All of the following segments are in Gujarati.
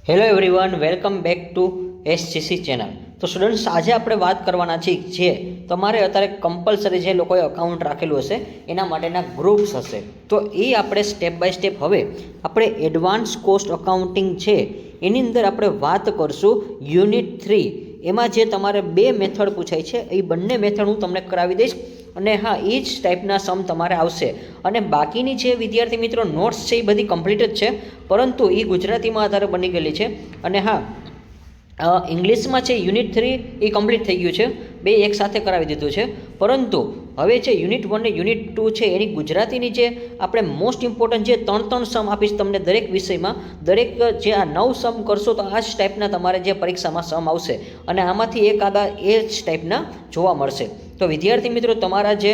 Hello everyone, welcome back to SGC channel. તો સ્ટુડન્ટ્સ, આજે આપણે વાત કરવાના છીએ જે તમારે અત્યારે કમ્પલસરી જે લોકોએ અકાઉન્ટ રાખેલું હશે એના માટેના ગ્રુપ્સ હશે. તો એ આપણે સ્ટેપ બાય સ્ટેપ હવે આપણે એડવાન્સ કોસ્ટ અકાઉન્ટિંગ છે એની અંદર આપણે વાત કરશું. યુનિટ 3 એમાં જે તમારે 2 મેથડ પૂછાય છે એ બંને મેથડ હું તમને કરાવી દઈશ. અને હા, એ જ ટાઈપના સમ તમારે આવશે. અને બાકીની જે વિદ્યાર્થી મિત્રો નોટ્સ છે એ બધી કમ્પ્લીટ જ છે, પરંતુ એ ગુજરાતીમાં આધારે બની ગયેલી છે. અને હા, ઇંગ્લિશમાં છે યુનિટ 3 એ કમ્પ્લીટ થઈ ગયું છે, બે એક સાથે કરાવી દીધું છે. પરંતુ હવે છે યુનિટ 1 ને યુનિટ 2 છે એની ગુજરાતીની જે આપણે મોસ્ટ ઇમ્પોર્ટન્ટ જે 3 સમ આપીશ તમને દરેક વિષયમાં. દરેક જે આ 9 સમ કરશો તો આ જ ટાઈપના તમારે જે પરીક્ષામાં સમ આવશે, અને આમાંથી એક આધા એ જ ટાઈપના જોવા મળશે. તો વિદ્યાર્થી મિત્રો, તમારા જે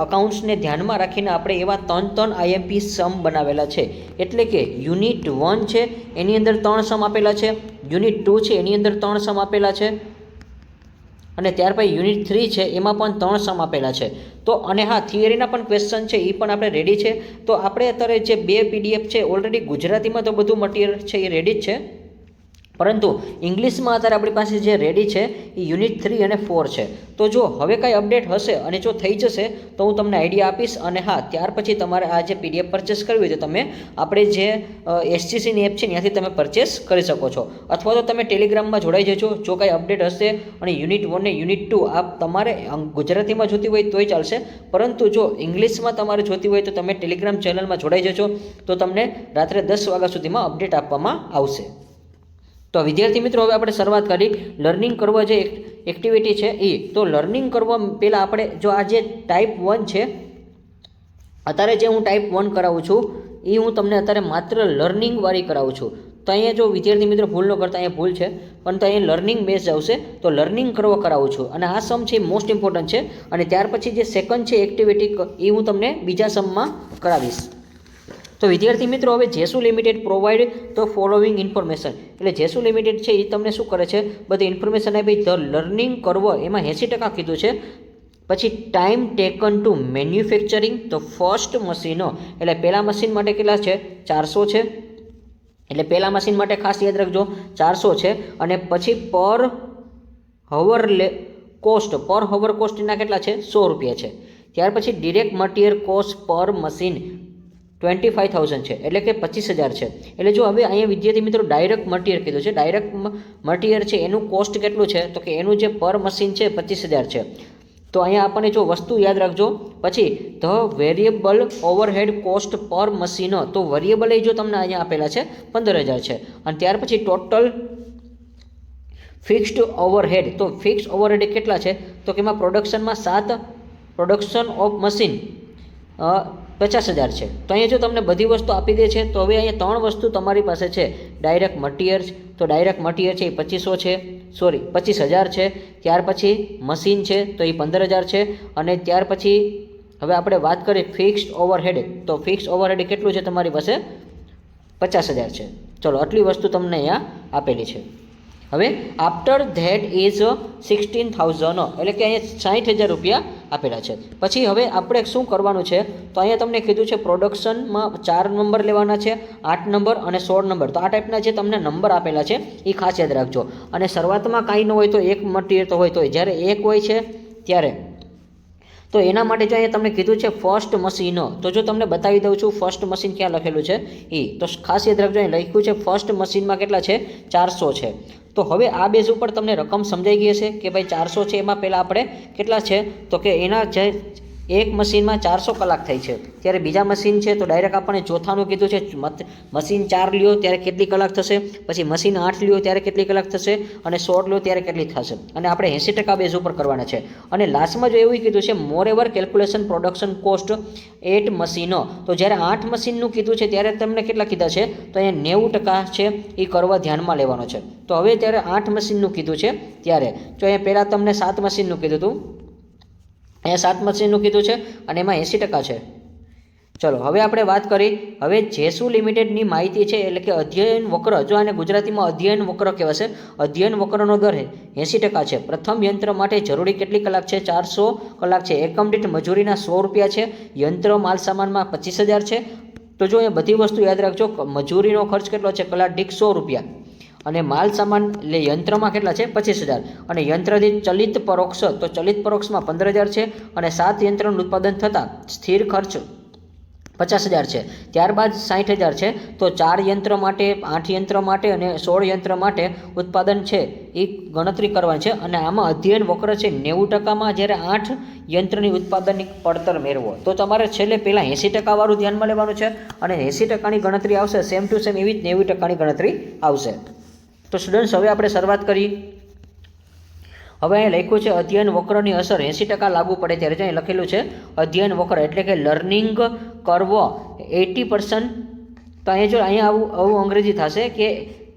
અકાઉન્ટ્સને ધ્યાનમાં રાખીને આપણે એવા 3 આઈએમપી સમ બનાવેલા છે. એટલે કે યુનિટ 1 છે એની અંદર 3 સમ આપેલા છે, યુનિટ 2 છે એની અંદર 3 સમ આપેલા છે, અને ત્યાર પછી યુનિટ 3 છે એમાં પણ 3 સમ આપેલા છે. તો અને હા, થિયરીના પણ ક્વેશ્ચન છે એ પણ આપણે રેડી છે. તો આપણે અત્યારે જે 2 પીડીએફ છે ઓલરેડી ગુજરાતીમાં તો બધું મટીરિયલ છે એ રેડી જ છે, પરંતુ ઇંગ્લિશમાં અત્યારે આપણી પાસે જે રેડી છે એ યુનિટ 3 અને 4 છે. તો જો હવે કાંઈ અપડેટ હશે અને જો થઈ જશે તો હું તમને આઈડિયા આપીશ. અને હા, ત્યાર પછી તમારે આ જે પીડીએફ પરચેસ કરવી હોય તો તમે આપણે જે એસજીસીની એપ છે ત્યાંથી તમે પરચેસ કરી શકો છો, અથવા તો તમે ટેલિગ્રામમાં જોડાઈ જજો. જો કાંઈ અપડેટ હશે અને યુનિટ 1 ને યુનિટ 2 આ તમારે ગુજરાતીમાં જોતી હોય તોય ચાલશે, પરંતુ જો ઇંગ્લિશમાં તમારે જોતી હોય તો તમે ટેલિગ્રામ ચેનલમાં જોડાઈ જજો, તો તમને રાત્રે 10 વાગ્યા સુધીમાં અપડેટ આપવામાં આવશે. તો વિદ્યાર્થી મિત્રો, હવે આપણે શરૂઆત કરી લર્નિંગ કરવા જે એક્ટિવિટી છે એ. તો લર્નિંગ કરવા પહેલાં આપણે જો આ જે ટાઈપ 1 છે, અત્યારે જે હું ટાઈપ 1 કરાવું છું એ હું તમને અત્યારે માત્ર લર્નિંગવાળી કરાવું છું. તો અહીંયા જો વિદ્યાર્થી મિત્રો ભૂલ ન કરતા, અહીંયા ભૂલ છે, પણ તો અહીંયા લર્નિંગ બેઝ આવશે. તો લર્નિંગ કરવા કરાવું છું, અને આ સમ છે એ મોસ્ટ ઇમ્પોર્ટન્ટ છે. અને ત્યાર પછી જે સેકન્ડ છે એક્ટિવિટી, એ હું તમને બીજા સમમાં કરાવીશ. તો વિદ્યાર્થી મિત્રો, હવે જેસુ limited provide the following information. એટલે જેસુ લિમિટેડ છે એ તમને શું કરે છે, બધી ઇન્ફોર્મેશન આપી. ધ લર્નિંગ કર્વ એમાં 80% કીધું છે. પછી time taken to manufacturing the first મશીનો, એટલે પહેલાં મશીન માટે કેટલા છે, 400 છે. એટલે પહેલાં મશીન માટે ખાસ યાદ રાખજો 400 છે. અને પછી પર હવર કોસ્ટ એના કેટલા છે, 100 રૂપિયા છે. ત્યાર પછી ડિરેક્ટ મટીરિયલ કોસ્ટ પર મશીન 25,000 છે, એટલે કે 25,000 છે. એટલે જો હવે અહીંયા વિદ્યાર્થી મિત્રો ડાયરેક્ટ મટીરિયલ કીધું છે. ડાયરેક્ટ મટીરિયલ છે એનું કોસ્ટ કેટલું છે, તો કે એનું જે પર મશીન છે 25,000 છે. તો અહીંયા આપણને જો વસ્તુ યાદ રાખજો. પછી ધ વેરિયેબલ ઓવરહેડ કોસ્ટ પર મશીનો, તો વેરિયેબલ એ જો તમને અહીંયા આપેલા છે 15,000 છે. અને ત્યાર પછી ટોટલ ફિક્સ્ડ ઓવરહેડ, તો ફિક્સ ઓવરહેડ કેટલા છે, તો કે એમાં પ્રોડક્શનમાં 7 પ્રોડક્શન ઓફ મશીન 50,000 છે. તો અહીંયા જો તમને બધી વસ્તુ આપી દે છે, તો હવે અહીંયા 3 વસ્તુ તમારી પાસે છે. ડાયરેક્ટ મટીરિયલ, તો ડાયરેક્ટ મટીરિયલ છે એ 25,000 છે. ત્યાર પછી મશીન છે તો એ 15,000 છે. અને ત્યાર પછી હવે આપણે વાત કરીએ ફિક્સ્ડ ઓવરહેડ, તો ફિક્સ ઓવરહેડ કેટલું છે તમારી પાસે, 50,000 છે. ચલો, આટલી વસ્તુ તમને અહીંયા આપેલી છે. હવે આફ્ટર ધેટ ઇઝ 16,000, એટલે કે અહીંયા 60,000 રૂપિયા આપેલા છે. પછી હવે આપણે શું કરવાનું છે, તો અહીંયા તમને કીધું છે પ્રોડક્શનમાં 4 નંબર લેવાના છે, 8 નંબર અને 16 નંબર. તો આ ટાઈપના જે તમને નંબર આપેલા છે એ ખાસ યાદ રાખજો. અને શરૂઆતમાં કાંઈ ન હોય તો એક મટીરિયલ તો હોય, તો જ્યારે એક હોય છે ત્યારે તો એના માટે જો અહીંયા તમને કીધું છે ફર્સ્ટ મશીનો, તો જો તમને બતાવી દઉં છું ફર્સ્ટ મશીન ક્યાં લખેલું છે એ, તો ખાસ યાદ રાખજો. અહીં લખ્યું છે ફર્સ્ટ મશીનમાં કેટલા છે, 400 છે. તો હવે આ બેઝ ઉપર તમને રકમ સમજાઈ ગઈ હશે કે ભાઈ 400 છે, એમાં પહેલાં આપણે કેટલા છે, તો કે એના જે એક મશીનમાં 400 કલાક થાય છે. ત્યારે બીજા મશીન છે તો ડાયરેક્ટ આપણને ચોથાનું કીધું છે, મશીન 4 લ્યો ત્યારે કેટલી કલાક થશે, પછી મશીન 8 લ્યો ત્યારે કેટલી કલાક થશે, અને 16 લ્યો ત્યારે કેટલી થશે. અને આપણે 80% બેઝ ઉપર કરવાના છે. અને લાસ્ટમાં જો એવું કીધું છે મોર એવર કેલ્ક્યુલેશન પ્રોડક્શન કોસ્ટ 8 મશીનો, તો જ્યારે 8 મશીનનું કીધું છે ત્યારે તમને કેટલા કીધા છે, તો અહીંયા 90% છે એ કરવા ધ્યાનમાં લેવાનો છે. તો હવે ત્યારે 8 મશીનનું કીધું છે ત્યારે જો અહીંયા પહેલાં તમને 7 મશીનનું કીધું હતું, અહીંયા 7 મશીનનું કીધું છે અને એમાં 80% છે. ચલો, હવે આપણે વાત કરી હવે જેસુ લિમિટેડની માહિતી છે, એટલે કે અધ્યયન વક્ર. જો આને ગુજરાતીમાં અધ્યયન વક્ર કહેવાશે. અધ્યયન વક્રનો દર 80% છે. પ્રથમ યંત્ર માટે જરૂરી કેટલી કલાક છે, 400 કલાક છે. એકમ દીઠ મજૂરીના 100 રૂપિયા છે. યંત્ર માલ સામાનમાં 25,000 છે. તો જો એ બધી વસ્તુ યાદ રાખજો, મજૂરીનો ખર્ચ કેટલો છે, કલાક દીઠ 100 રૂપિયા. અને માલ સામાન એટલે યંત્રમાં કેટલા છે 25,000 અને યંત્રથી ચલિત પરોક્ષ તો ચલિત પરોક્ષમાં 15,000 છે અને 7 યંત્રનું ઉત્પાદન થતાં સ્થિર ખર્ચ 50,000 છે. ત્યારબાદ 60,000 છે. તો 4 યંત્ર માટે 8 યંત્ર માટે અને 16 યંત્ર માટે ઉત્પાદન છે એ ગણતરી કરવાની છે અને આમાં અધ્યયન વક્ર છે 90%માં, જ્યારે 8 યંત્રની ઉત્પાદનની પડતર મેળવો તો તમારે છેલ્લે પહેલાં 80% વાળું ધ્યાનમાં લેવાનું છે અને 80%ની ગણતરી આવશે સેમ ટુ સેમ એવી જ 90%ની ગણતરી આવશે. તો સ્ટુડન્ટ્સ હવે આપણે શરૂઆત કરી. હવે અહીં લખ્યું છે અધ્યયન વક્રની અસર 80% લાગુ પડે ત્યારે જ અહીં લખેલું છે અધ્યયન વક્ર એટલે કે લર્નિંગ કર્વ 80%. તો અહીંયા આવું અંગ્રેજી થશે કે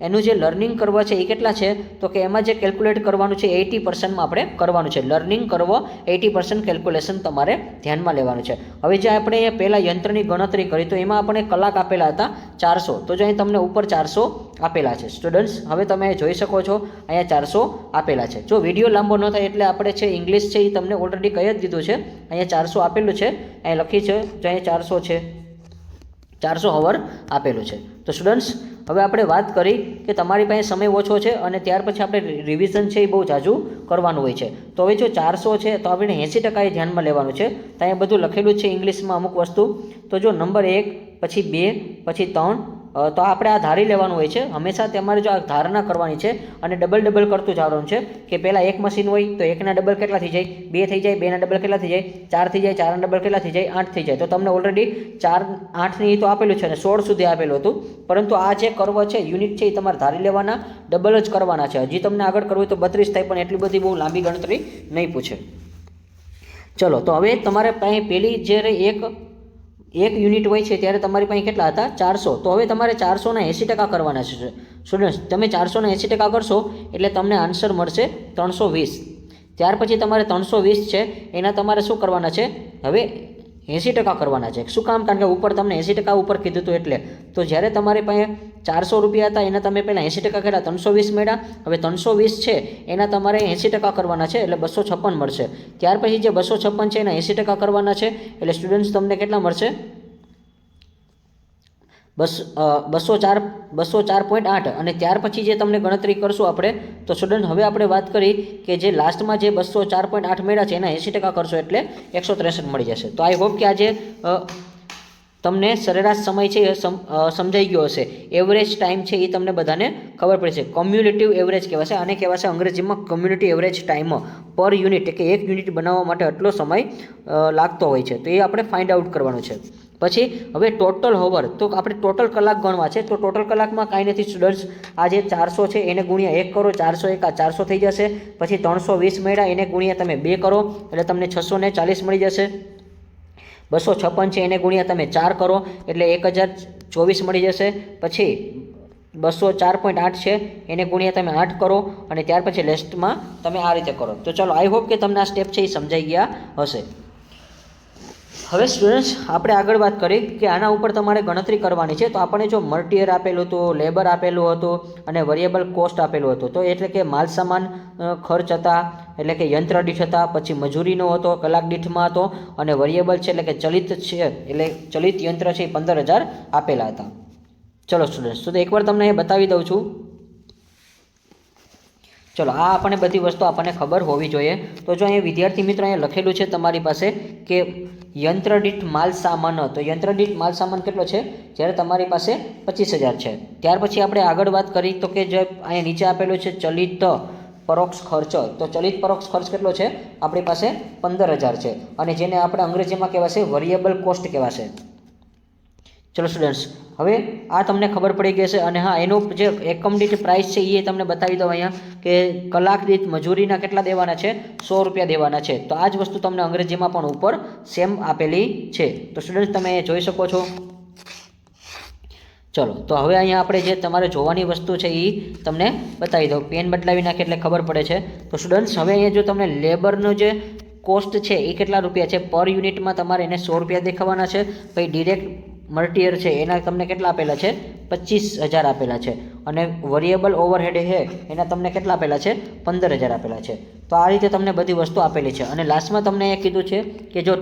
એનું જે લર્નિંગ કર્વ છે એ કેટલા છે તો કે એમાં જે કેલ્ક્યુલેટ કરવાનું છે 80%માં આપણે કરવાનું છે. લર્નિંગ કર્વ 80% કેલ્ક્યુલેશન તમારે ધ્યાનમાં લેવાનું છે. હવે જે આપણે અહીંયા પહેલાં યંત્રની ગણતરી કરી તો એમાં આપણે કલાક આપેલા હતા 400. તો જો અહીં તમને ઉપર 400 આપેલા છે સ્ટુડન્ટ્સ. હવે તમે જોઈ શકો છો અહીંયા 400 આપેલા છે. જો વિડીયો લાંબો ન થાય એટલે આપણે છે ઇંગ્લિશ છે એ તમને ઓલરેડી કહી જ દીધું છે. અહીંયા 400 આપેલું છે, અહીંયા લખી છે જો અહીંયા 400 છે, 400 અવર આપેલું છે. તો સ્ટુડન્ટ્સ હવે આપણે વાત કરી કે તમારી પાસે સમય ઓછો છે અને ત્યાર પછી આપણે રિવિઝન છે એ બહુ ઝાઝું કરવાનું હોય છે. તો હવે જો 400 છે તો આપણે 80% એ ધ્યાનમાં લેવાનું છે. તો અહીંયા બધું લખેલું છે ઇંગ્લિશમાં અમુક વસ્તુ. તો જો નંબર 1 પછી 2 પછી 3 તો આપણે આ ધારી લેવાનું હોય છે. હંમેશા તમારે જો આ ધારણા કરવાની છે અને ડબલ કરતું જવાનું છે કે પહેલાં એક મશીન હોય તો એકના ડબલ કેટલા થઈ જાય 2 થઈ જાય, 2ના ડબલ કેટલા થઈ જાય 4 થઈ જાય, 4ના ડબલ કેટલા થઈ જાય 8 થઈ જાય. તો તમને ઓલરેડી 4 8ની તો આપેલું છે અને 16 સુધી આપેલું હતું, પરંતુ આ જે કર્વ છે યુનિટ છે એ તમારે ધારી લેવાના, ડબલ જ કરવાના છે. હજી તમને આગળ કરવું હોય તો 32 થાય, પણ એટલી બધી બહુ લાંબી ગણતરી નહીં પૂછે. ચલો તો હવે તમારે પાસે પહેલી જ્યારે એક યુનિટ હોય છે ત્યારે તમારી પાસે કેટલા હતા 400. તો હવે તમારે 400ના 80% કરવાના છે સ્ટુડન્ટ્સ. તમે 400ના 80% કરશો એટલે તમને આન્સર મળશે 320. ત્યાર પછી તમારે 320 છે એના તમારે શું કરવાના છે હવે 80% કરવાના છે. શું કામ? કારણ કે ઉપર તમને 80% ઉપર કીધું હતું એટલે. તો જ્યારે તમારી પાસે 400 રૂપિયા હતા એના તમે પહેલાં 80% કર્યા 320 મળ્યા. હવે 320 છે એના તમારે 80% કરવાના છે એટલે 256 મળશે. ત્યાર પછી જે 256 છે એના 80% કરવાના છે એટલે સ્ટુડન્ટ્સ તમને કેટલા મળશે 204.8. અને ત્યાર પછી જે તમને ગણતરી કરશું આપણે તો સ્ટુડન્ટ હવે આપણે વાત કરી કે જે લાસ્ટમાં જે 204.8 મળ્યા છે એના 80% કરશો એટલે 163 મળી જશે. તો આઈ હોપ કે આજે તમને સરેરાશ સમય છે એ સમજાઈ ગયો હશે. એવરેજ ટાઈમ છે એ તમને બધાને ખબર પડે છે. કોમ્યુલેટિવ એવરેજ કહેવાશે, આને કહેવાશે અંગ્રેજીમાં કમ્યુનિટી એવરેજ ટાઈમ પર યુનિટ, કે એક યુનિટ બનાવવા માટે આટલો સમય લાગતો હોય છે. તો એ આપણે ફાઇન્ડ આઉટ કરવાનું છે. પછી હવે ટોટલ હોવર, તો આપણે ટોટલ કલાક ગણવા છે. તો ટોટલ કલાકમાં કાંઈ નથી સ્ટુડન્ટ્સ, આ જે 400 છે એને ગુણ્યા 1 કરો, 400 1 400 થઈ જશે. પછી 320 મળ્યા એને ગુણ્યા તમે 2 કરો એટલે તમને 640 મળી જશે. 256 છે એને ગુણ્યા તમે 4 કરો એટલે 1024 મળી જશે. પછી 204.8 છે એને ગુણ્યા તમે 8 કરો અને ત્યાર પછી લેસ્ટમાં તમે આ રીતે કરો. તો ચલો આઈ હોપ કે તમને આ સ્ટેપ છે એ સમજાઈ ગયા હશે. હવે સ્ટુડન્ટ્સ આપણે આગળ વાત કરી કે આના ઉપર તમારે ગણતરી કરવાની છે. તો આપણને જો મટીરિયલ આપેલું હતું, લેબર આપેલું હતું અને વેરિયેબલ કોસ્ટ આપેલું હતું. તો એટલે કે માલ સામાન ખર્ચ હતા, એટલે કે યંત્ર દીઠ હતા, પછી મજૂરીનો હતો, કલાક દીઠમાં હતો, અને વેરિયેબલ છે એટલે કે ચલિત છે એટલે ચલિત યંત્ર છે એ 15,000 આપેલા હતા. ચલો સ્ટુડન્ટ્સ, તો એકવાર તમને એ બતાવી દઉં છું. ચલો આ આપણને બધી વસ્તુ આપણને ખબર હોવી જોઈએ. તો જો અહીંયા વિદ્યાર્થી મિત્રો અહીંયા લખેલું છે તમારી પાસે કે યંત્ર દીઠ માલ સામાન, તો યંત્ર દીઠ માલ સામાન કેટલો છે જ્યારે તમારી પાસે 25,000 છે. ત્યાર પછી આપણે આગળ વાત કરી તો કે જે અહીંયા નીચે આપેલું છે ચલિત પરોક્ષ ખર્ચ, તો ચલિત પરોક્ષ ખર્ચ કેટલો છે આપણી પાસે 15,000 છે અને જેને આપણે અંગ્રેજીમાં કહેવાશે વેરિયેબલ કોસ્ટ કહેવાશે. ચલો સ્ટુડન્ટ્સ, હવે આ તમને ખબર પડી ગઈ છે. અને હા, એનો જે એકમ દીઠ પ્રાઇસ છે એ તમને બતાવી દઉં અહીંયા કે કલાક દીઠ મજૂરીના કેટલા દેવાના છે 100 રૂપિયા દેવાના છે. તો આ જ વસ્તુ તમને અંગ્રેજીમાં પણ ઉપર સેમ આપેલી છે. તો સ્ટુડન્ટ્સ તમે જોઈ શકો છો. ચલો તો હવે અહીંયા આપણે જે તમારે જોવાની વસ્તુ છે એ તમને બતાવી દઉં. પેન બદલાવી નાખે એટલે ખબર પડે છે. તો સ્ટુડન્ટ્સ હવે અહીંયા જો તમને લેબરનો જે કોસ્ટ છે એ કેટલા રૂપિયા છે પર યુનિટમાં તમારે એને 100 રૂપિયા દેખાવાના છે. પછી ડિરેક્ટ મટીરિયલ છે એના તમને કેટલા આપેલા છે 25,000 આપેલા છે. અને વેરિયેબલ ઓવરહેડ છે એના તમને કેટલા આપેલા છે 15,000 આપેલા છે. તો આ રીતે તમને બધી વસ્તુ આપેલી છે. અને લાસ્ટમાં તમને એ કીધું છે કે જો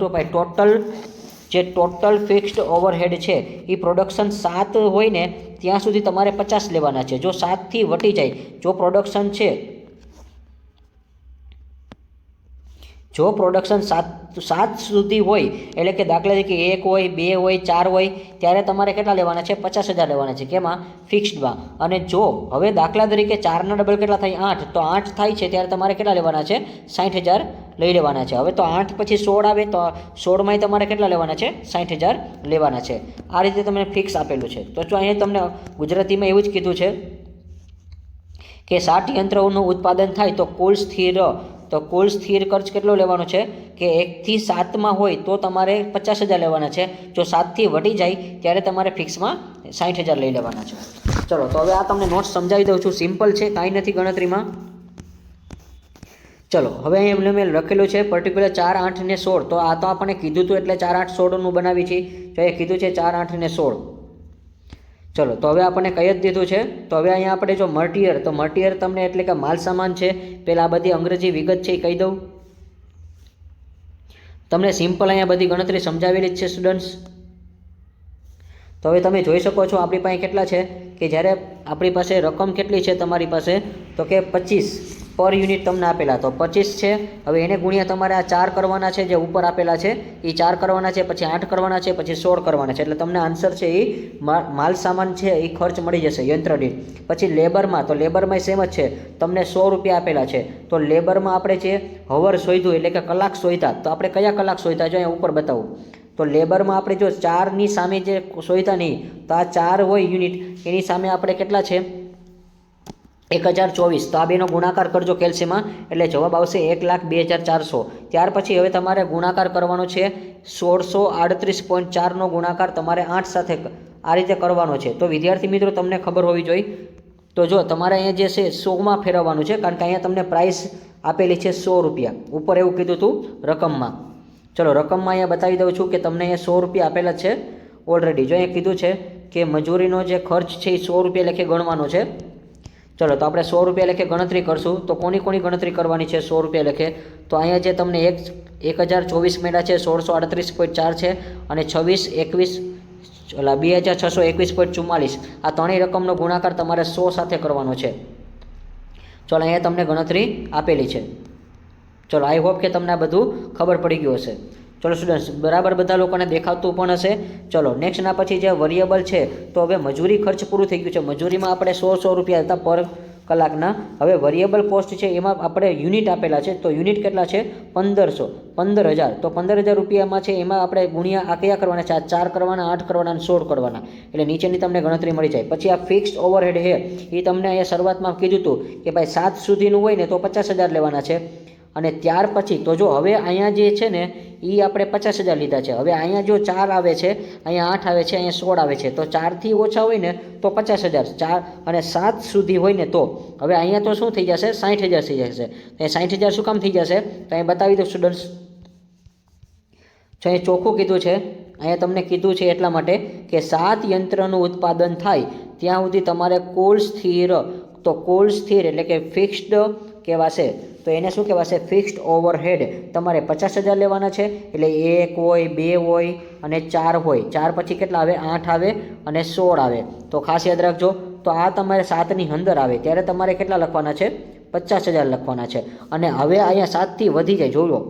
ટોટલ ફિક્સ્ડ ઓવરહેડ છે એ પ્રોડક્શન 7 હોય ને ત્યાં સુધી તમારે 50 લેવાના છે. જો 7થી વટી જાય, જો પ્રોડક્શન છે, જો પ્રોડક્શન 7 સુધી હોય, એટલે કે દાખલા તરીકે 1 હોય, 2 હોય, 4 હોય, ત્યારે તમારે કેટલા લેવાના છે? 50,000 લેવાના છે. કેમાં? ફિક્સ્ડમાં. અને જો હવે દાખલા તરીકે 4ના ડબલ કેટલા થાય? 8. તો 8 થાય છે ત્યારે તમારે કેટલા લેવાના છે? 60,000 લઈ લેવાના છે. હવે તો 8 પછી 16 આવે, તો 16માંય તમારે કેટલા લેવાના છે? 60,000 લેવાના છે. આ રીતે તમને ફિક્સ આપેલું છે. તો જો અહીંયા તમને ગુજરાતીમાં એવું જ કીધું છે કે 60 યંત્રોનું ઉત્પાદન થાય તો કુલ સ્થિર ખર્ચ કેટલો લેવાનો છે? કે 1 થી 7માં હોય તો તમારે 50,000 લેવાના છે. જો 7થી વટી જાય ત્યારે તમારે ફિક્સમાં 60,000 લઈ લેવાના છે. ચલો, તો હવે આ તમને નોટ્સ સમજાવી દઉં છું. સિમ્પલ છે, કાંઈ નથી ગણતરીમાં. ચલો, હવે અહીંયા મેં લખેલું છે પર્ટિક્યુલર 4, 8 ને 16. તો આ તો આપણને કીધું હતું એટલે 4, 8, 16નું બનાવી છે. જો એ કીધું છે 4, 8 ને 16. ચલો, તો હવે આપણને કહી જ દીધું છે. તો હવે અહીંયા આપણે જો મટીરિયર, તો મટીરિયર તમને એટલે કે માલ સામાન છે. પહેલાં આ બધી અંગ્રેજી વિગત છે એ કહી દઉં તમને. સિમ્પલ અહીંયા બધી ગણતરી સમજાવેલી જ છે સ્ટુડન્ટ્સ. તો હવે તમે જોઈ શકો છો આપણી પાસે કેટલા છે કે જ્યારે આપણી પાસે રકમ કેટલી છે તમારી પાસે, તો કે 25 પર યુનિટ તમને આપેલા. તો 25 છે. હવે એને ગુણ્યા તમારે આ 4 કરવાના છે, જે ઉપર આપેલા છે એ 4 કરવાના છે, પછી 8 કરવાના છે, પછી 16 કરવાના છે. એટલે તમને આન્સર છે એ માલ સામાન છે એ ખર્ચ મળી જશે યંત્ર દીઠ. પછી લેબરમાં, તો લેબરમાં સેમ જ છે. તમને 100 રૂપિયા આપેલા છે. તો લેબરમાં આપણે જે હવર શોધ્યું એટલે કે કલાક શોધ્યા, તો આપણે કયા કલાક શોધ્યા? જો અહીંયા ઉપર બતાવું. તો લેબરમાં આપણે જો 4ની સામે જે શોધ્યા નહીં, તો આ 4 હોય યુનિટ, એની સામે આપણે કેટલા છે? 1024. તો આ બેનો ગુણાકાર કરજો કેલ્સીમાં, એટલે જવાબ આવશે 1,02,400. ત્યાર પછી હવે તમારે ગુણાકાર કરવાનો છે 1638.4નો ગુણાકાર તમારે 8 સાથે આ રીતે કરવાનો છે. તો વિદ્યાર્થી મિત્રો તમને ખબર હોવી જોઈએ. તો જો તમારે અહીંયા જે છે 100માં ફેરવવાનું છે, કારણ કે અહીંયા તમને પ્રાઇસ આપેલી છે 100 રૂપિયા. ઉપર એવું કીધું હતું રકમમાં. ચલો, રકમમાં અહીંયા બતાવી દઉં છું કે તમને અહીંયા 100 રૂપિયા આપેલા છે ઓલરેડી. જો અહીંયા કીધું છે કે મજૂરીનો જે ખર્ચ છે એ 100 રૂપિયા લેખે ગણવાનો છે. ચલો, તો આપણે 100 રૂપિયા લેખે ગણતરી કરશું. તો કોની ગણતરી કરવાની છે 100 રૂપિયા લેખે? તો અહીંયા જે તમને 1024 મળ્યા છે, 1638.4 છે, અને 26, 21, 2621.44. આ ત્રણેય રકમનો ગુણાકાર તમારે 100 સાથે કરવાનો છે. ચલો, અહીંયા તમને ગણતરી આપેલી છે. ચલો, આઈ હોપ કે તમને આ બધું ખબર પડી ગયું હશે. ચલો સ્ટુડન્ટ્સ, બરાબર બધા લોકોને દેખાતું પણ હશે. ચલો, નેક્સ્ટના પછી જે વેરિયેબલ છે, તો હવે મજૂરી ખર્ચ પૂરું થઈ ગયું છે. મજૂરીમાં આપણે 100 રૂપિયા હતા પર કલાકના. હવે વેરિયેબલ કોસ્ટ છે એમાં આપણે યુનિટ આપેલા છે. તો યુનિટ કેટલા છે? 15,000. તો 15,000 રૂપિયામાં છે એમાં આપણે ગુણ્યા આ કયા કરવાના છે? આ 4 કરવાના, 8 કરવાના અને 16 કરવાના. એટલે નીચેની તમને ગણતરી મળી જાય. પછી આ ફિક્સ્ડ ઓવરહેડ છે એ તમને અહીંયા શરૂઆતમાં કીધું હતું કે ભાઈ 7 સુધીનું હોય ને તો 50,000 લેવાના છે. અને ત્યાર પછી તો જો હવે અહીંયા જે છે ને એ આપણે 50,000 લીધા છે. હવે અહીંયા જો 4 આવે છે, અહીંયા 8 આવે છે, અહીંયા 16 આવે છે. તો 4થી ઓછા હોય ને તો 50,000, 4 અને 7 સુધી હોય ને તો હવે અહીંયા તો શું થઈ જશે? 60,000 થઈ જશે. તો એ 60,000 શું કામ થઈ જશે? તો અહીં બતાવી દો સ્ટુડન્ટ્સ. જો અહીં ચોખ્ખું કીધું છે, અહીંયા તમને કીધું છે એટલા માટે કે 7 યંત્રનું ઉત્પાદન થાય ત્યાં સુધી તમારે કુલ સ્થિર એટલે કે ફિક્સ્ડ કહેવાશે. તો એને શું કહેવાશે? ફિક્સ્ડ ઓવરહેડ તમારે 50,000 લેવાના છે. એટલે 1 હોય, 2 હોય અને 4 હોય. 4 પછી કેટલા આવે? 8 આવે અને 16 આવે. તો ખાસ યાદ રાખજો. તો આ તમારે 7ની અંદર આવે ત્યારે તમારે કેટલા લખવાના છે? 50,000 લખવાના છે. અને હવે અહીંયા 7થી વધી જાય, જોયો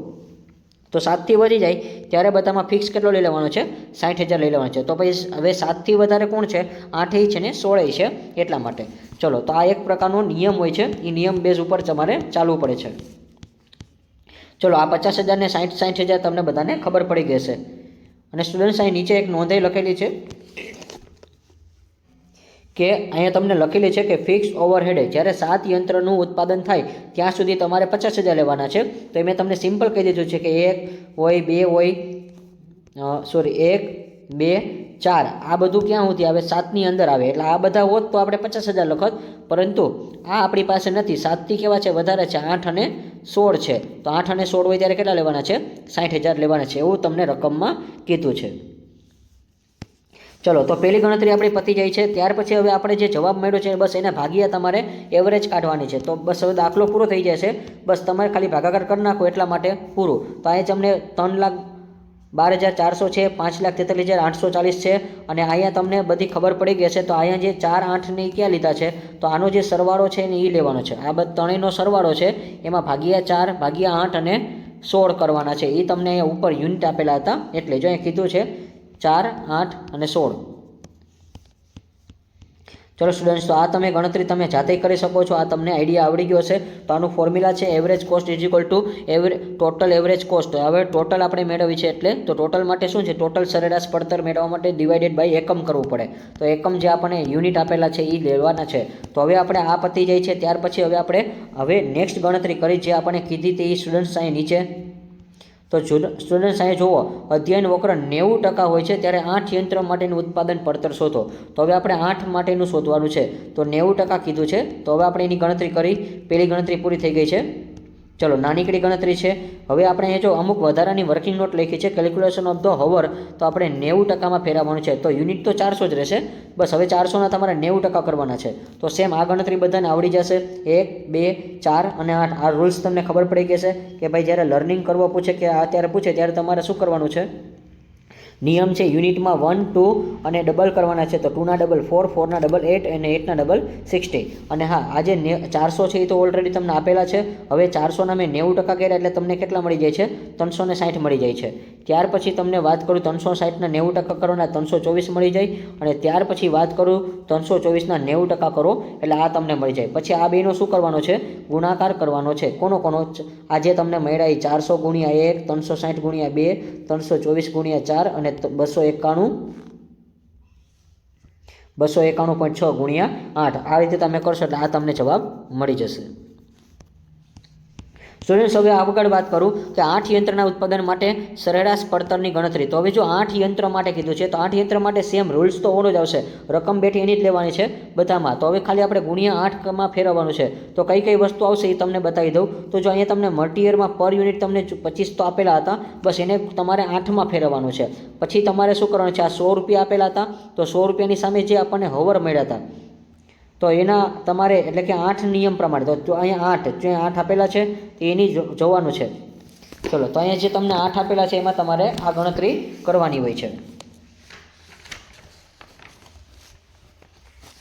તો 7થી વધી જાય ત્યારે બધામાં ફિક્સ કેટલો લઈ લેવાનો છે? 60,000 લઈ લેવાનો છે. તો પછી હવે 7થી વધારે કોણ છે? 8 છે ને 16 છે, એટલા માટે. ચલો, તો આ એક પ્રકારનો નિયમ હોય છે. એ નિયમ બેઝ ઉપર તમારે ચાલવું પડે છે. ચલો, આ 50,000 ને 60,000 તમને બધાને ખબર પડી ગઈ છે. અને સ્ટુડન્ટ્સ અહીં નીચે એક નોંધાઈ લખેલી છે કે અહીંયા તમને લખેલી છે કે ફિક્સ ઓવરહેડ જ્યારે 7 યંત્રનું ઉત્પાદન થાય ત્યાં સુધી તમારે 50,000 લેવાના છે. તો મેં તમને સિમ્પલ કહી દીધું છે કે 1 હોય, 2 હોય, 1, 2, 4 આ બધું ક્યાં સુધી આવે? 7ની અંદર આવે. એટલે આ બધા હોત તો આપણે 50,000 લખત, પરંતુ આ આપણી પાસે નથી. 7થી કેવા છે? વધારે છે. 8 અને 16 છે. તો 8 અને 16 હોય ત્યારે કેટલા લેવાના છે? 60,000 લેવાના છે. એવું તમને રકમમાં કીધું છે. ચલો, તો પહેલી ગણતરી આપણી પતી જાય છે. ત્યાર પછી હવે આપણે જે જવાબ મળ્યો છે બસ એને ભાગ્યા તમારે એવરેજ કાઢવાની છે. તો બસ હવે દાખલો પૂરો થઈ જશે. બસ તમારે ખાલી ભાગાકાર કરી નાખો એટલા માટે પૂરું. તો અહીં તમને 12,400 છે, 5,43,840 છે, અને અહીંયા તમને બધી ખબર પડી ગઈ છે. તો અહીંયા જે 4, 8 ને ક્યાં લીધા છે, તો આનો જે સરવાળો છે ને એ લેવાનો છે. આ ત્રણેયનો સરવાળો છે, એમાં -4, -8 અને 16 કરવાના છે. એ તમને અહીંયા ઉપર યુનિટ આપેલા હતા, એટલે જો અહીંયા કીધું છે 4, 8 અને 16. ચલો સ્ટુડન્ટ્સ, તો આ તમે ગણતરી તમે જાતે કરી શકો છો. આ તમને આઈડિયા આવડી ગયો હશે. તો આનું ફોર્મ્યુલા છે average cost is equal to total average cost. હવે ટોટલ આપણે મેળવી છે, એટલે તો ટોટલ માટે શું છે, ટોટલ સરેરાશ પડતર મેળવવા માટે ડિવાઇડેડ બાય એકમ કરવું પડે. તો એકમ જે આપણને યુનિટ આપેલા છે એ લેવાના છે. તો હવે આપણે આ પતી જાય છે, ત્યાર પછી હવે નેક્સ્ટ ગણતરી કરી જે આપણે કીધી હતી એ સ્ટુડન્ટ્સ અહીં નીચે. તો સ્ટુડન્ટ્સ અહીં જુઓ, અધ્યયન વક્ર 90% હોય છે ત્યારે 8 યંત્ર માટેનું ઉત્પાદન પડતર શોધો. તો હવે આપણે 8 માટેનું શોધવાનું છે. તો 90% કીધું છે. તો હવે આપણે એની ગણતરી કરી, પહેલી ગણતરી પૂરી થઈ ગઈ છે. ચલો, નાનીકડી ગણતરી છે. હવે આપણે અહીંયા જો અમુક વધારાની વર્કિંગ નોટ લખી છે, કેલ્ક્યુલેશન ઓફ ધ હવર. તો આપણે 90%માં ફેરવવાનું છે. તો યુનિટ તો 400 જ રહેશે, બસ હવે 400ના તમારે 90% કરવાના છે. તો સેમ આ ગણતરી બધાને આવડી જશે. 1, 2, 4 અને 8 આ રૂલ્સ તમને ખબર પડી ગઈ છે કે ભાઈ જ્યારે લર્નિંગ કરવા પૂછે કે અત્યારે પૂછે ત્યારે તમારે શું કરવાનું છે. નિયમ છે યુનિટમાં 1, 2 અને ડબલ કરવાના છે. તો 2ના ડબલ 4, 4ના ડબલ 8 અને 8ના ડબલ 60. અને હા, આ જે 400 છે એ તો ઓલરેડી તમને આપેલા છે. હવે 400ના મેં 90% કર્યા એટલે તમને કેટલા મળી જાય છે, 360 મળી જાય છે. ત્યાર પછી તમને વાત કરું 360ના 90% કરો ને 324 મળી જાય. અને ત્યાર પછી વાત કરું 324ના 90% કરો એટલે આ તમને મળી જાય. પછી આ બેનો શું કરવાનો છે, ગુણાકાર કરવાનો છે. કોનો આ જે તમને મળ્યા એ 400 ગુણ્યા 1, 360 ગુણ્યા 2, 324 ગુણ્યા 4 અને 291.6 ગુણ્યા 8. આ રીતે તમે કરશો એટલે આ તમને જવાબ મળી જશે. સ્ટુડન્ટ્સ, હવે આગળ વાત કરું કે 8 યંત્રના ઉત્પાદન માટે સરેરાશ પડતરની ગણતરી. તો હવે જો 8 યંત્ર માટે કીધું છે, તો 8 યંત્ર માટે સેમ રૂલ્સ તો ઓનો જ આવશે. રકમ બેઠી એની જ લેવાની છે બધામાં. તો હવે ખાલી આપણે ગુણ્યા 8માં ફેરવવાનું છે. તો કઈ વસ્તુ આવશે એ તમને બતાવી દઉં. તો જો અહીંયા તમને મટીરિયલમાં પર યુનિટ તમને 25 તો આપેલા હતા, બસ એને તમારે 8માં ફેરવવાનું છે. પછી તમારે શું કરવાનું છે, આ 100 રૂપિયા આપેલા હતા, તો 100 રૂપિયાની સામે જે આપણને હવર મળ્યા હતા, તો એના તમારે એટલે કે 8 નિયમ પ્રમાણે, તો અહીંયા 8 આપેલા છે તો એની જોવાનું છે. ચલો, તો અહીંયા જે તમને 8 આપેલા છે એમાં તમારે આ ગણતરી કરવાની હોય છે.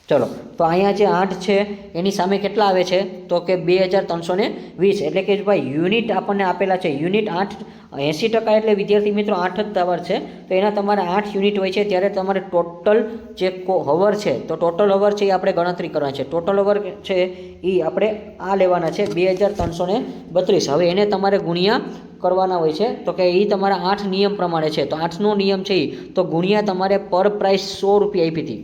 ચલો, તો અહીંયા જે 8 છે એની સામે કેટલા આવે છે, તો કે 2320. એટલે કે ભાઈ યુનિટ આપણને આપેલા છે. યુનિટ 80% એટલે વિદ્યાર્થી મિત્રો 8 જ આવર છે. તો એના તમારે 8 યુનિટ હોય છે. ત્યારે તમારે ટોટલ જે હવર છે, તો ટોટલ હવર છે એ આપણે ગણતરી કરવાની છે. ટોટલ હવર છે એ આપણે આ લેવાના છે 2332. હવે એને તમારે ગુણ્યા કરવાના હોય છે. તો કે એ તમારા 8 નિયમ પ્રમાણે છે. તો 8નો નિયમ છે એ તો ગુણ્યા તમારે પર પ્રાઇસ 100 રૂપિયા આપી હતી.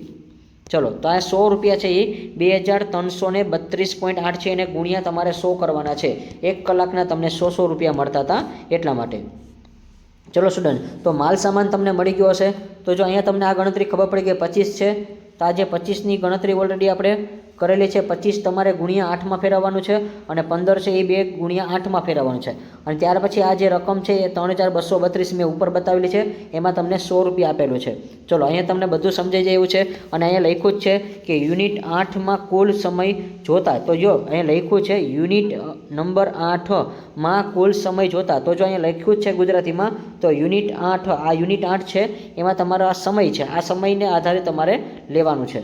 ચલો, તો આ 100 રૂપિયા છે એ 2332.8 છે, એને ગુણ્યા તમારે 100 કરવાના છે. 1 કલાકના તમને 100 રૂપિયા મળતા હતા એટલા માટે. ચલો સ્ટુડન્ટ, તો માલ સામાન તમને મળી ગયો હશે. તો જો અહીંયા તમને આ ગણતરી ખબર પડી કે 25 છે, તો આ જે 25ની ગણતરી ઓલરેડી આપણે કરેલી છે. 25 તમારે ગુણ્યા 8માં ફેરવવાનું છે, અને 15 છે એ 2 ગુણ્યા 8માં ફેરવવાનું છે. અને ત્યાર પછી આ જે રકમ છે એ 3232 મેં ઉપર બતાવેલી છે, એમાં તમને 100 રૂપિયા આપેલું છે. ચલો, અહીંયા તમને બધું સમજાઈ જાય એવું છે. અને અહીંયા લખ્યું જ છે કે યુનિટ 8માં કુલ સમય જોતા. તો જો અહીંયા લખ્યું છે યુનિટ નંબર 8માં કુલ સમય જોતા. તો જો અહીંયા લખ્યું જ છે ગુજરાતીમાં, તો યુનિટ 8, આ યુનિટ 8 છે એમાં તમારો આ સમય છે, આ સમયને આધારે તમારે લેવાનું છે.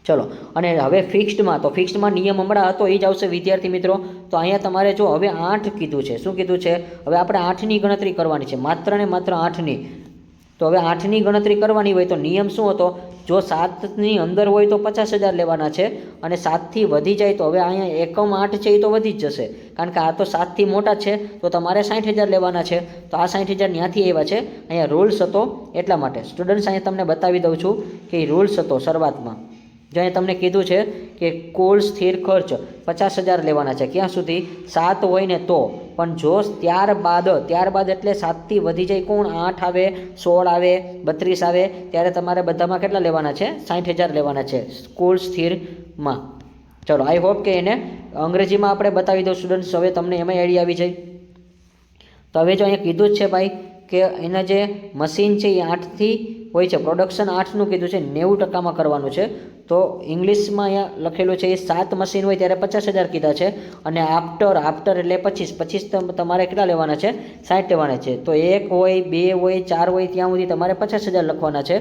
ચલો, અને હવે ફિક્સ્ડમાં, તો ફિક્સ્ડમાં નિયમ હમણાં હતો એ જ આવશે વિદ્યાર્થી મિત્રો. તો અહીંયા તમારે જો હવે 8 કીધું છે, શું કીધું છે, હવે આપણે 8ની ગણતરી કરવાની છે, માત્ર ને માત્ર 8ની. તો હવે 8ની ગણતરી કરવાની હોય તો નિયમ શું હતો, જો 7ની અંદર હોય તો 50,000 લેવાના છે, અને 7થી વધી જાય તો હવે અહીંયા એકમ 8 છે એ તો વધી જ જશે, કારણ કે આ તો 7થી મોટા છે, તો તમારે 60,000 લેવાના છે. તો આ 60,000 ત્યાંથી આવ્યા છે, અહીંયા રૂલ્સ હતો એટલા માટે. સ્ટુડન્ટ્સ, અહીંયા તમને બતાવી દઉં છું કે રૂલ્સ હતો શરૂઆતમાં. જો અહીંયા તમને કીધું છે કે કુલ સ્થિર ખર્ચ 50,000 લેવાના છે. ક્યાં સુધી, 7 હોય ને તો. પણ જો ત્યારબાદ એટલે 7થી વધી જાય કોણ, 8 આવે, 16 આવે, 32 આવે, ત્યારે તમારે બધામાં કેટલા લેવાના છે, 60,000 લેવાના છે કુલ સ્થિરમાં. ચલો, આઈ હોપ કે એને અંગ્રેજીમાં આપણે બતાવી દઉં સ્ટુડન્ટ્સ. હવે તમને એમાં આઈડિયા આવી જાય. તો હવે જો અહીંયા કીધું જ છે ભાઈ કે એના જે મશીન છે એ 8થી હોય છે. પ્રોડક્શન 8નું કીધું છે, 90%માં કરવાનું છે. તો ઇંગ્લિશમાં અહીંયા લખેલું છે એ 7 મશીન હોય ત્યારે 50,000 કીધા છે, અને આફ્ટર એટલે 25 તમારે કેટલા લેવાના છે? 60 લેવાના છે. તો 1 હોય, 2 હોય, 4 હોય ત્યાં સુધી તમારે 50,000 લખવાના છે,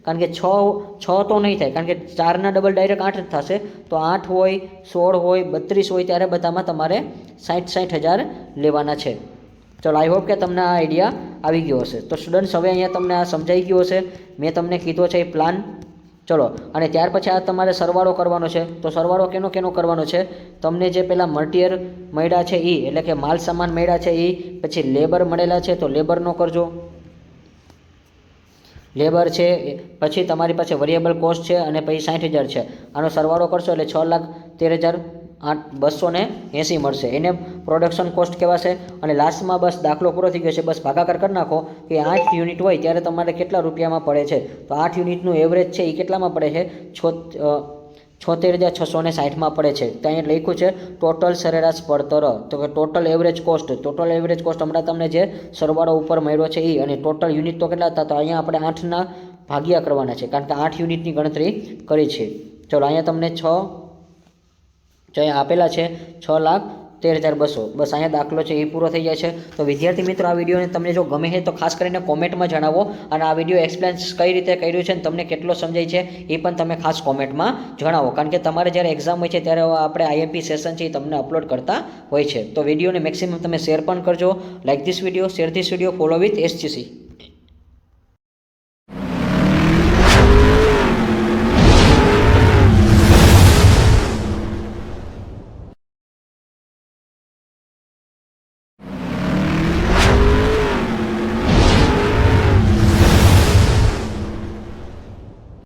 કારણ કે 6 તો નહીં થાય, કારણ કે 4ના ડબલ ડાયરેક્ટ 8 જ થશે. તો 8 હોય, 16 હોય, 32 હોય ત્યારે બધામાં તમારે 60,000 લેવાના છે. ચલો, આઈ હોપ કે તમને આ આઈડિયા આવી ગયો હશે. તો સ્ટુડન્ટ્સ, હવે અહીંયા તમને આ સમજાઈ ગયું હશે, મેં તમને કીધો છે એ પ્લાન. ચલો, અને ત્યાર પછી આ તમારે સરવાળો કરવાનો છે. તો સરવાળો કેનો કરવાનો છે? તમને જે પહેલાં મટીરિયલ મળ્યા છે એ, એટલે કે માલ સામાન મળ્યા છે એ, પછી લેબર મળેલા છે તો લેબરનો કરજો. લેબર છે, પછી તમારી પાસે વેરિયેબલ કોસ્ટ છે, અને પછી 60,000 છે. આનો સરવાળો કરશો એટલે 6,13,280 મળશે. એને પ્રોડક્શન કોસ્ટ કહેવાશે. અને લાસ્ટમાં બસ દાખલો પૂરો થઈ ગયો છે, બસ ભાગાકાર કરી નાખો કે 8 યુનિટ હોય ત્યારે તમારે કેટલા રૂપિયામાં પડે છે. તો 8 યુનિટનું એવરેજ છે એ કેટલામાં પડે છે? 76,660માં પડે છે. તો અહીંયા લખ્યું છે ટોટલ સરેરાશ પડતર. તો કે total average cost. Total average cost હમણાં તમને જે સરવાળો ઉપર મળ્યો છે એ, અને ટોટલ યુનિટ તો કેટલા હતા? તો અહીંયા આપણે 8ના ભાગ્યા કરવાના છે, કારણ કે 8 યુનિટની ગણતરી કરી છે. ચલો, અહીંયા તમને 6 આપેલા છે 6,13,200. બસ અહીંયા દાખલો છે એ પૂરો થઈ જાય છે. તો વિદ્યાર્થી મિત્રો, આ વિડીયોને તમને જો ગમે છે તો ખાસ કરીને કોમેન્ટમાં જણાવો, અને આ વિડીયો એક્સપ્લેન કઈ રીતે કર્યું છે અને તમને કેટલો સમજાય છે એ પણ તમે ખાસ કોમેન્ટમાં જણાવો, કારણ કે તમારે જ્યારે એક્ઝામ હોય છે ત્યારે આપણે આઈએમપી સેશન છે એ તમને અપલોડ કરતા હોય છે. તો વિડીયોને મેક્સિમમ તમે શેર પણ કરજો. Like this video, share this video, follow with SGC.